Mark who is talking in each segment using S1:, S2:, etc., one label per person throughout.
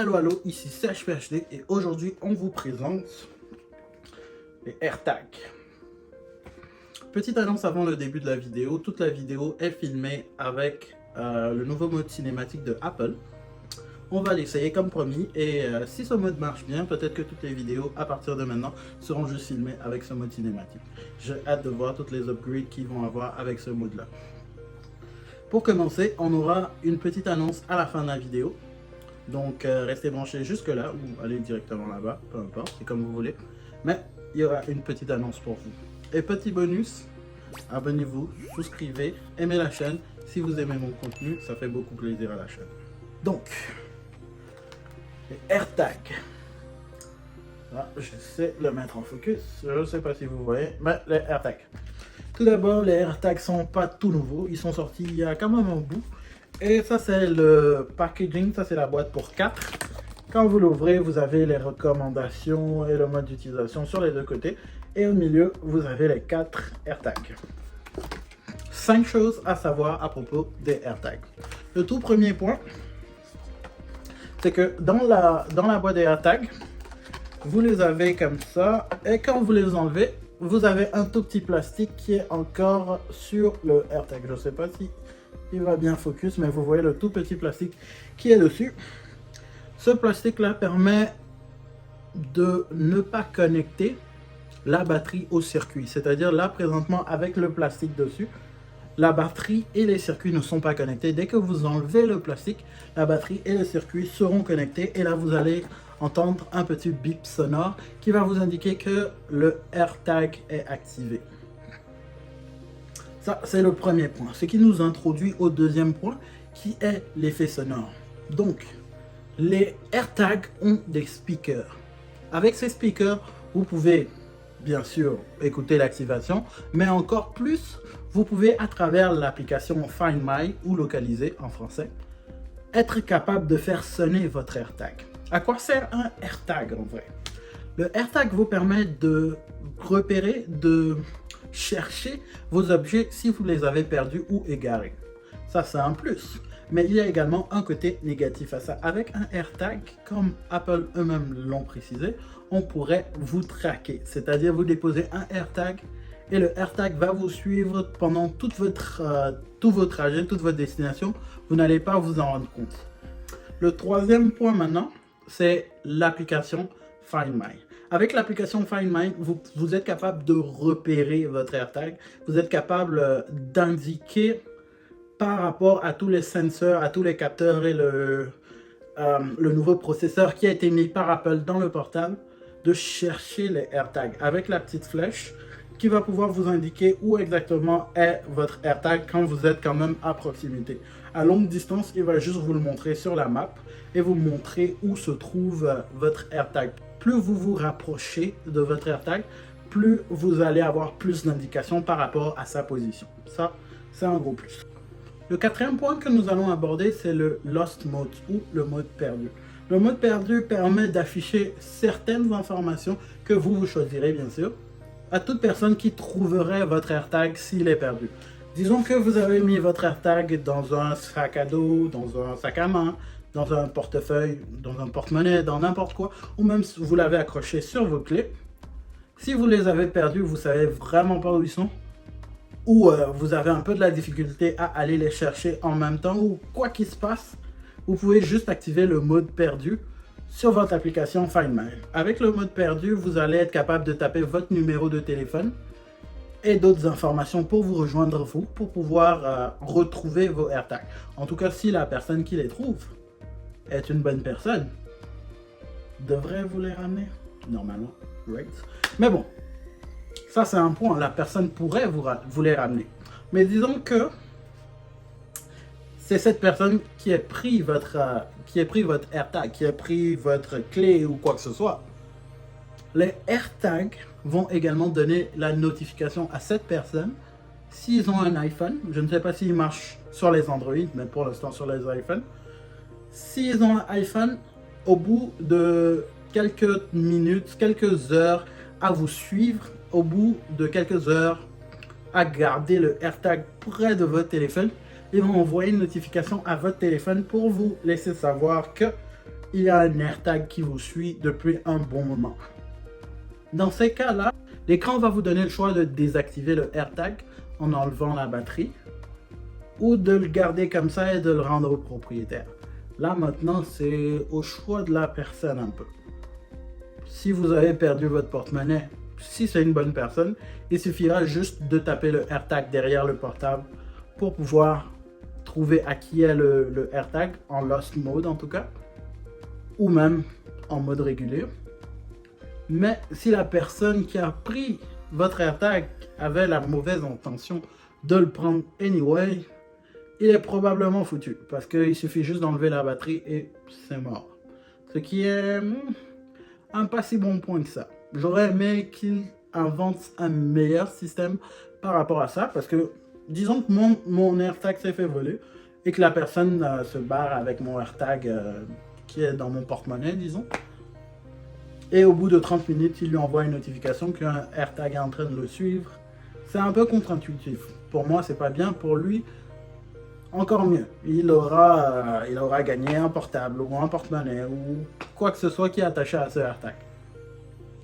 S1: Allô, ici Serge PhD et aujourd'hui on vous présente les AirTags. Petite annonce avant le début de la vidéo, toute la vidéo est filmée avec le nouveau mode cinématique de Apple. On va l'essayer comme promis et si ce mode marche bien, peut-être que toutes les vidéos à partir de maintenant seront juste filmées avec ce mode cinématique. J'ai hâte de voir toutes les upgrades qu'ils vont avoir avec ce mode là. Pour commencer, on aura une petite annonce à la fin de la vidéo. Donc restez branchés jusque là ou allez directement là-bas, peu importe, c'est comme vous voulez. Mais il y aura une petite annonce pour vous. Et petit bonus, abonnez-vous, souscrivez, aimez la chaîne. Si vous aimez mon contenu, ça fait beaucoup plaisir à la chaîne. Donc, les AirTags. Là, j'essaie de le mettre en focus. Je ne sais pas si vous voyez, mais les AirTags. Tout d'abord, les AirTags sont pas tout nouveaux. Ils sont sortis il y a quand même un bout. Et ça, c'est le packaging. Ça, c'est la boîte pour 4. Quand vous l'ouvrez, vous avez les recommandations et le mode d'utilisation sur les deux côtés. Et au milieu, vous avez les 4 AirTags. 5 choses à savoir à propos des AirTags. Le tout premier point, c'est que dans la boîte des AirTags, vous les avez comme ça. Et quand vous les enlevez, vous avez un tout petit plastique qui est encore sur le AirTag. Je ne sais pas si il va bien focus, mais vous voyez le tout petit plastique qui est dessus. Ce plastique-là permet de ne pas connecter la batterie au circuit. C'est-à-dire là, présentement, avec le plastique dessus, la batterie et les circuits ne sont pas connectés. Dès que vous enlevez le plastique, la batterie et le circuit seront connectés. Et là, vous allez entendre un petit bip sonore qui va vous indiquer que le AirTag est activé. Ça, c'est le premier point. Ce qui nous introduit au deuxième point, qui est l'effet sonore. Donc, les AirTags ont des speakers. Avec ces speakers, vous pouvez bien sûr écouter l'activation, mais encore plus, vous pouvez à travers l'application Find My ou localiser en français, être capable de faire sonner votre AirTag. À quoi sert un AirTag en vrai? Le AirTag vous permet de repérer, de chercher vos objets si vous les avez perdus ou égarés. Ça, c'est un plus. Mais il y a également un côté négatif à ça. Avec un AirTag, comme Apple eux-mêmes l'ont précisé, on pourrait vous traquer. C'est-à-dire vous déposez un AirTag et le AirTag va vous suivre pendant tout vos trajets, toute votre destination. Vous n'allez pas vous en rendre compte. Le troisième point maintenant, c'est l'application Find My. Avec l'application Find My, vous êtes capable de repérer votre AirTag. Vous êtes capable d'indiquer par rapport à tous les sensors, à tous les capteurs et le nouveau processeur qui a été mis par Apple dans le portable, de chercher les AirTags avec la petite flèche qui va pouvoir vous indiquer où exactement est votre AirTag quand vous êtes quand même à proximité. À longue distance, il va juste vous le montrer sur la map et vous montrer où se trouve votre AirTag. Plus vous vous rapprochez de votre AirTag, plus vous allez avoir plus d'indications par rapport à sa position. Ça, c'est un gros plus. Le quatrième point que nous allons aborder, c'est le Lost Mode ou le mode perdu. Le mode perdu permet d'afficher certaines informations que vous choisirez bien sûr à toute personne qui trouverait votre AirTag s'il est perdu. Disons que vous avez mis votre AirTag dans un sac à dos, dans un sac à main, dans un portefeuille, dans un porte-monnaie, dans n'importe quoi, ou même si vous l'avez accroché sur vos clés. Si vous les avez perdus, vous savez vraiment pas où ils sont, ou vous avez un peu de la difficulté à aller les chercher en même temps, ou quoi qu'il se passe, vous pouvez juste activer le mode perdu sur votre application Find My. Avec le mode perdu, vous allez être capable de taper votre numéro de téléphone et d'autres informations pour vous rejoindre vous, pour pouvoir retrouver vos AirTags. En tout cas, si la personne qui les trouve est une bonne personne, devrait vous les ramener, normalement, right? Mais bon, ça c'est un point, la personne pourrait vous les ramener. Mais disons que c'est cette personne qui a pris votre AirTag, qui a pris votre clé ou quoi que ce soit. Les AirTags vont également donner la notification à cette personne s'ils ont un iPhone. Je ne sais pas s'il marche sur les Android, mais pour l'instant sur les iPhones. S'ils ont un iPhone, au bout de quelques minutes, quelques heures à vous suivre, au bout de quelques heures à garder le AirTag près de votre téléphone, ils vont envoyer une notification à votre téléphone pour vous laisser savoir que il y a un AirTag qui vous suit depuis un bon moment. Dans ces cas-là, l'écran va vous donner le choix de désactiver le AirTag en enlevant la batterie ou de le garder comme ça et de le rendre au propriétaire. Là maintenant, c'est au choix de la personne un peu. Si vous avez perdu votre porte-monnaie, si c'est une bonne personne, il suffira juste de taper le AirTag derrière le portable pour pouvoir trouver à qui est le AirTag en lost mode en tout cas, ou même en mode régulier. Mais si la personne qui a pris votre AirTag avait la mauvaise intention de le prendre anyway, il est probablement foutu parce qu'il suffit juste d'enlever la batterie et c'est mort. Ce qui est un pas si bon point que ça. J'aurais aimé qu'il invente un meilleur système par rapport à ça parce que disons que mon AirTag s'est fait voler et que la personne se barre avec mon AirTag qui est dans mon porte-monnaie, disons. Et au bout de 30 minutes, il lui envoie une notification qu'un AirTag est en train de le suivre. C'est un peu contre-intuitif. Pour moi, c'est pas bien. Pour lui, encore mieux. Il aura gagné un portable ou un porte-monnaie ou quoi que ce soit qui est attaché à ce AirTag.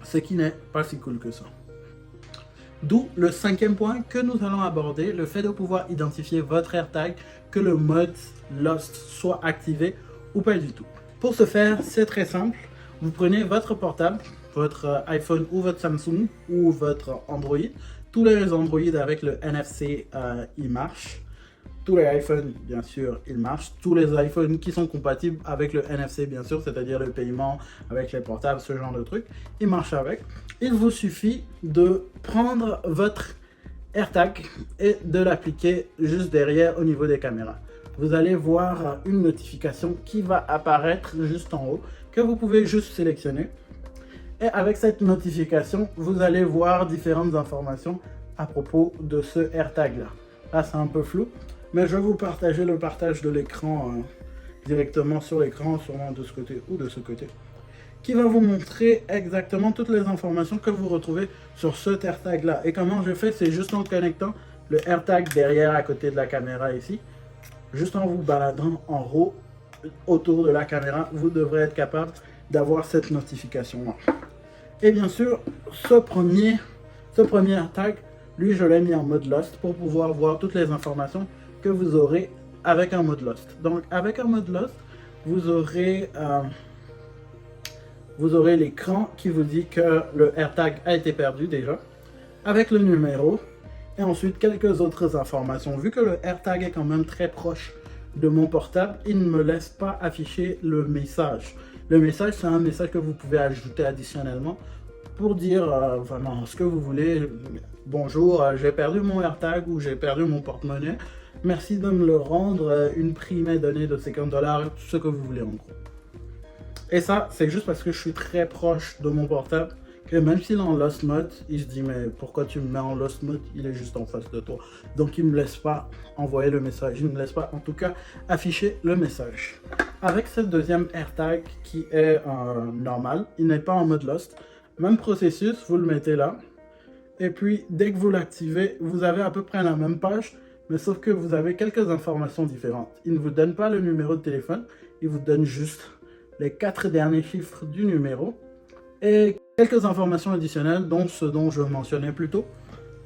S1: Ce qui n'est pas si cool que ça. D'où le cinquième point que nous allons aborder, le fait de pouvoir identifier votre AirTag, que le mode Lost soit activé ou pas du tout. Pour ce faire, c'est très simple. Vous prenez votre portable, votre iPhone ou votre Samsung ou votre Android. Tous les Android avec le NFC, ils marchent. Tous les iPhones, bien sûr, ils marchent. Tous les iPhones qui sont compatibles avec le NFC, bien sûr, c'est-à-dire le paiement avec les portables, ce genre de trucs, ils marchent avec. Il vous suffit de prendre votre AirTag et de l'appliquer juste derrière au niveau des caméras. Vous allez voir une notification qui va apparaître juste en haut, que vous pouvez juste sélectionner. Et avec cette notification, vous allez voir différentes informations à propos de ce AirTag là. Là, c'est un peu flou, mais je vais vous partager le partage de l'écran directement sur l'écran, sûrement de ce côté ou de ce côté, qui va vous montrer exactement toutes les informations que vous retrouvez sur ce AirTag là. Et comment je fais, c'est juste en connectant le AirTag derrière à côté de la caméra ici, juste en vous baladant en haut autour de la caméra, vous devrez être capable d'avoir cette notification là. Et bien sûr, ce premier AirTag, lui je l'ai mis en mode Lost pour pouvoir voir toutes les informations que vous aurez avec un mode Lost. Donc avec un mode Lost, vous aurez l'écran qui vous dit que le AirTag a été perdu déjà, avec le numéro, et ensuite quelques autres informations. Vu que le AirTag est quand même très proche de mon portable, il ne me laisse pas afficher le message. Le message, c'est un message que vous pouvez ajouter additionnellement pour dire vraiment ce que vous voulez. Bonjour, j'ai perdu mon AirTag ou j'ai perdu mon porte-monnaie. Merci de me le rendre, une prime est donnée de $50, tout ce que vous voulez en gros. Et ça, c'est juste parce que je suis très proche de mon portable, que même s'il est en Lost Mode, il se dit mais pourquoi tu me mets en Lost Mode, il est juste en face de toi. Donc il ne me laisse pas envoyer le message, il ne me laisse pas en tout cas afficher le message. Avec ce deuxième AirTag qui est normal, il n'est pas en mode Lost. Même processus, vous le mettez là. Et puis dès que vous l'activez, vous avez à peu près la même page, mais sauf que vous avez quelques informations différentes. Il ne vous donne pas le numéro de téléphone, il vous donne juste les 4 derniers chiffres du numéro et quelques informations additionnelles, dont ce dont je mentionnais plus tôt,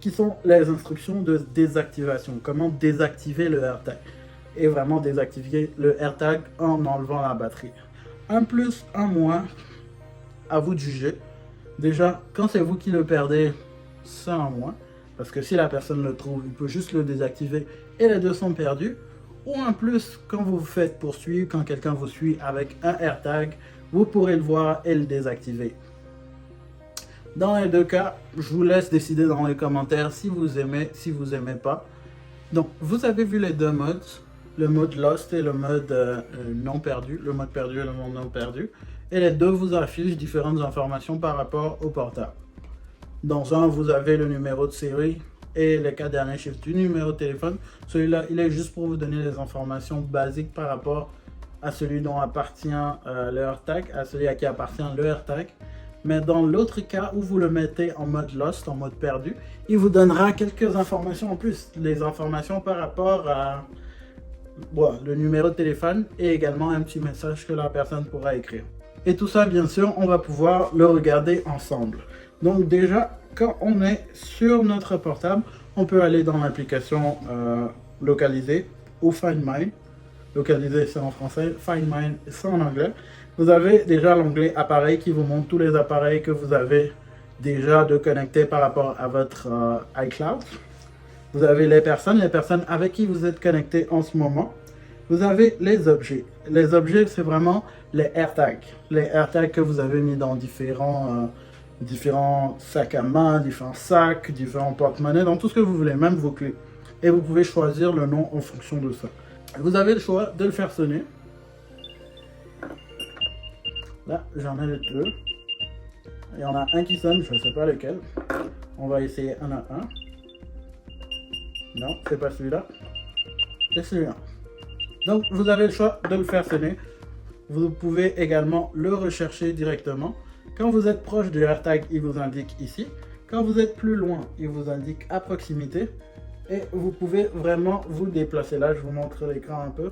S1: qui sont les instructions de désactivation. Comment désactiver le AirTag et vraiment désactiver le AirTag en enlevant la batterie. Un plus, un moins, à vous de juger. Déjà, quand c'est vous qui le perdez, c'est un moins, parce que si la personne le trouve, il peut juste le désactiver et les deux sont perdus. Ou un plus, quand vous vous faites poursuivre, quand quelqu'un vous suit avec un AirTag, vous pourrez le voir et le désactiver. Dans les deux cas, je vous laisse décider dans les commentaires si vous aimez, si vous aimez pas. Donc, vous avez vu les deux modes, le mode Lost et le mode non perdu, le mode perdu et le mode non perdu. Et les deux vous affichent différentes informations par rapport au portable. Dans un, vous avez le numéro de série et les 4 derniers chiffres du numéro de téléphone. Celui-là, il est juste pour vous donner les informations basiques par rapport à celui dont appartient le AirTag, à celui à qui appartient le AirTag. Mais dans l'autre cas où vous le mettez en mode Lost, en mode perdu, il vous donnera quelques informations en plus. Les informations par rapport bon, le numéro de téléphone et également un petit message que la personne pourra écrire. Et tout ça, bien sûr, on va pouvoir le regarder ensemble. Donc déjà, quand on est sur notre portable, on peut aller dans l'application localisée ou Find My. Localisé, c'est en français. Find My, c'est en anglais. Vous avez déjà l'onglet appareil qui vous montre tous les appareils que vous avez déjà de connecter par rapport à votre iCloud. Vous avez les personnes avec qui vous êtes connecté en ce moment. Vous avez les objets. Les objets, c'est vraiment les AirTags. Les AirTags que vous avez mis dans différents sacs à main, différents sacs, différents porte-monnaies, dans tout ce que vous voulez, même vos clés. Et vous pouvez choisir le nom en fonction de ça. Vous avez le choix de le faire sonner. Là, j'en ai deux. Il y en a un qui sonne, je ne sais pas lequel. On va essayer un à un. Non, c'est pas celui-là. C'est celui-là. Donc, vous avez le choix de le faire sonner. Vous pouvez également le rechercher directement. Quand vous êtes proche du AirTag, il vous indique ici. Quand vous êtes plus loin, il vous indique à proximité. Et vous pouvez vraiment vous déplacer. Là, je vous montre l'écran un peu.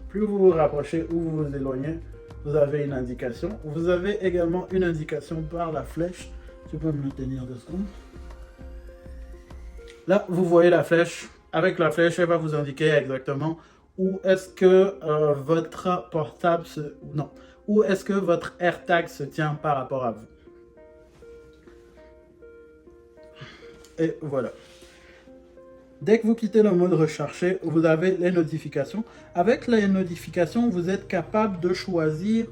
S1: Plus vous vous rapprochez ou vous vous éloignez, vous avez une indication. Vous avez également une indication par la flèche. Tu peux me le tenir 2 secondes. Là, vous voyez la flèche. Avec la flèche, elle va vous indiquer exactement où est-ce que votre portable où est-ce que votre AirTag se tient par rapport à vous. Et voilà. Dès que vous quittez le mode recherché, vous avez les notifications. Avec les notifications, vous êtes capable de choisir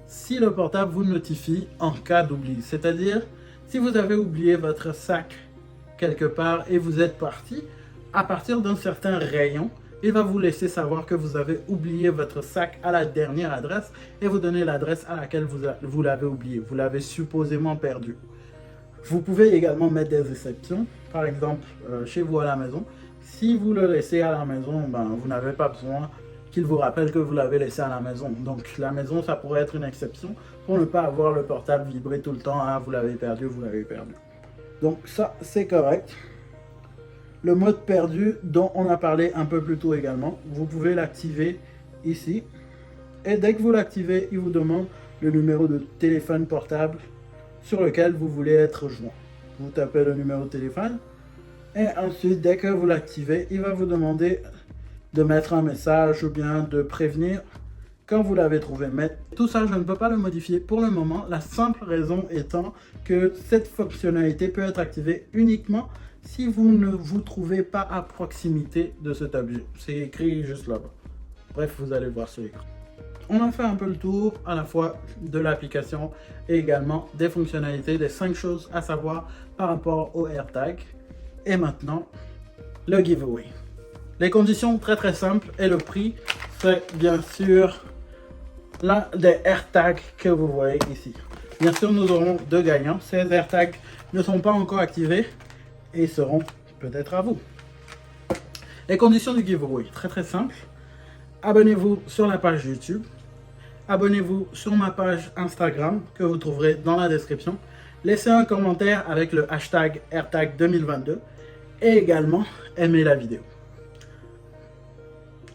S1: si le portable vous notifie en cas d'oubli. C'est-à-dire, si vous avez oublié votre sac quelque part et vous êtes parti, à partir d'un certain rayon, il va vous laisser savoir que vous avez oublié votre sac à la dernière adresse et vous donner l'adresse à laquelle vous l'avez oublié. Vous l'avez supposément perdu. Vous pouvez également mettre des exceptions, par exemple chez vous à la maison. Si vous le laissez à la maison, vous n'avez pas besoin qu'il vous rappelle que vous l'avez laissé à la maison. Donc la maison, ça pourrait être une exception pour ne pas avoir le portable vibrer tout le temps. Ah, vous l'avez perdu, vous l'avez perdu. Donc ça, c'est correct. Le mode perdu dont on a parlé un peu plus tôt également, vous pouvez l'activer ici. Et dès que vous l'activez, il vous demande le numéro de téléphone portable sur lequel vous voulez être joint. Vous tapez le numéro de téléphone et ensuite, dès que vous l'activez, il va vous demander de mettre un message ou bien de prévenir quand vous l'avez trouvé. Mais tout ça, je ne peux pas le modifier pour le moment. La simple raison étant que cette fonctionnalité peut être activée uniquement si vous ne vous trouvez pas à proximité de cet objet. C'est écrit juste là-bas. Bref, vous allez voir sur l'écran. On a fait un peu le tour à la fois de l'application et également des fonctionnalités, des 5 choses à savoir par rapport au AirTag. Et maintenant, le giveaway. Les conditions très simples et le prix, c'est bien sûr l'un des AirTags que vous voyez ici. Bien sûr, nous aurons 2 gagnants. Ces AirTags ne sont pas encore activés et seront peut-être à vous. Les conditions du giveaway, très simple. Abonnez-vous sur la page YouTube. Abonnez-vous sur ma page Instagram que vous trouverez dans la description. Laissez un commentaire avec le hashtag AirTag 2022 et également aimez la vidéo.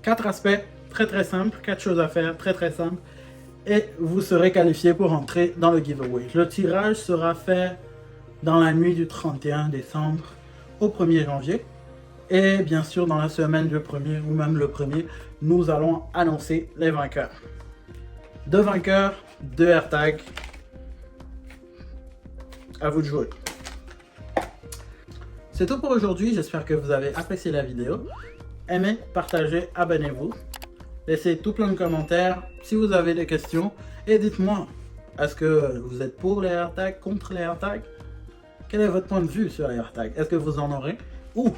S1: 4 aspects très simples, 4 choses à faire très simples et vous serez qualifié pour entrer dans le giveaway. Le tirage sera fait dans la nuit du 31 décembre au 1er janvier. Et bien sûr, dans la semaine du 1er ou même le 1er, nous allons annoncer les vainqueurs. 2 vainqueurs, 2 AirTags. À vous de jouer. C'est tout pour aujourd'hui. J'espère que vous avez apprécié la vidéo. Aimez, partagez, abonnez-vous. Laissez tout plein de commentaires si vous avez des questions. Et dites-moi, est-ce que vous êtes pour les AirTags, contre les AirTags? Quel est votre point de vue sur les AirTags? Est-ce que vous en aurez? Ou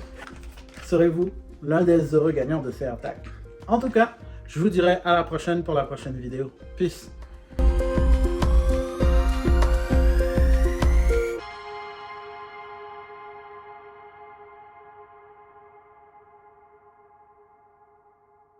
S1: serez-vous l'un des heureux gagnants de ces AirTags? En tout cas, je vous dirai à la prochaine pour la prochaine vidéo. Peace!